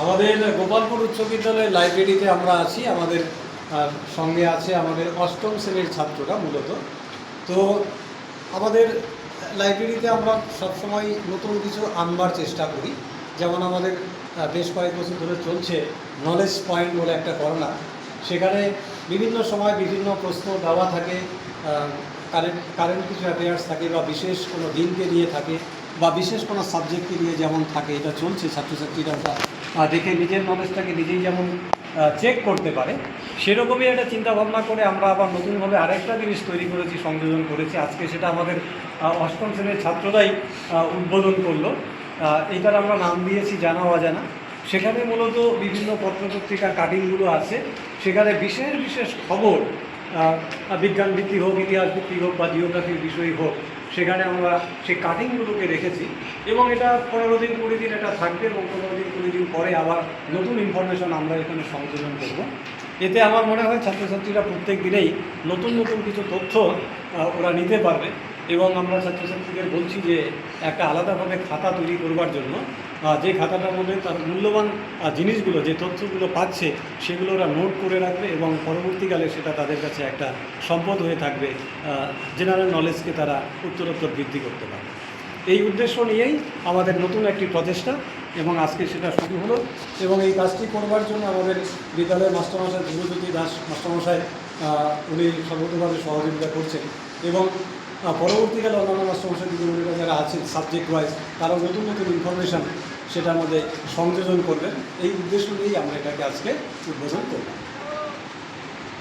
আমাদের গোপালপুর উচ্চ বিদ্যালয়ের লাইব্রেরিতে আমরা আছি। আমাদের সঙ্গে আছে আমাদের অষ্টম শ্রেণীর ছাত্ররা মূলত। তো আমাদের লাইব্রেরিতে আমরা সবসময় নতুন কিছু আনবার চেষ্টা করি। যেমন আমাদের বেশ কয়েক বছর ধরে চলছে নলেজ পয়েন্ট বলে একটা করোনা। সেখানে বিভিন্ন সময় বিভিন্ন প্রশ্ন দেওয়া থাকে, কারেন্ট কিছু অ্যাফেয়ার্স থাকে, বা বিশেষ কোনো দিনকে নিয়ে থাকে, বা বিশেষ কোনো সাবজেক্টকে নিয়ে যেমন থাকে। এটা চলছে, ছাত্রছাত্রীরা ওটা দেখে নিজের নলেজটাকে নিজেই যেমন চেক করতে পারে, সেরকমই একটা চিন্তাভাবনা করে আমরা আবার নতুনভাবে আরেকটা জিনিস তৈরি করেছি, সংযোজন করেছি। আজকে সেটা আমাদের অষ্টম শ্রেণীর ছাত্ররাই উদ্বোধন করলো। এইটার আমরা নাম দিয়েছি জানা অজানা। সেখানে মূলত বিভিন্ন পত্রপত্রিকার কাটিংগুলো আছে। সেখানে বিশেষ বিশেষ খবর, বিজ্ঞান ভিত্তিক হোক, ইতিহাস ভিত্তিক হোক, বা জিওগ্রাফির বিষয় হোক, সেখানে আমরা সেই কাটিংগুলোকে রেখেছি। এবং এটা 15 দিন 20 দিন এটা থাকবে, এবং 15 দিন 20 দিন পরে আবার নতুন ইনফরমেশন আমরা এখানে সংযোজন করব। এতে আমার মনে হয় ছাত্রছাত্রীরা প্রত্যেক দিনেই নতুন নতুন কিছু তথ্য ওরা নিতে পারবে। এবং আমরা ছাত্রছাত্রীদের বলছি যে একটা আলাদাভাবে খাতা তৈরি করবার জন্য, যে খাতাটার মধ্যে তার মূল্যবান জিনিসগুলো, যে তথ্যগুলো পাচ্ছে, সেগুলো ওরা নোট করে রাখবে, এবং পরবর্তীকালে সেটা তাদের কাছে একটা সম্পদ হয়ে থাকবে। জেনারেল নলেজকে তারা উত্তরোত্তর বৃদ্ধি করতে পারবে। এই উদ্দেশ্য নিয়েই আমাদের নতুন একটি প্রচেষ্টা, এবং আজকে সেটা শুরু হলো। এবং এই কাজটি করবার জন্য আমাদের বিদ্যালয়ের মাস্টারমশাই ধ্রুবজ্যোতি দাস মাস্টারমশাই, উনি সর্বতভাবে সহযোগিতা করছেন। এবং পরবর্তীকালে অন্যান্য মাস্টারমশাই দিদিমণিরা যারা আছেন সাবজেক্ট ওয়াইজ, তারাও নতুন নতুন ইনফরমেশান সেটার মধ্যে সংযোজন করবেন। এই উদ্দেশ্য নিয়েই আমরা এটাকে আজকে উদ্বোধন করলাম।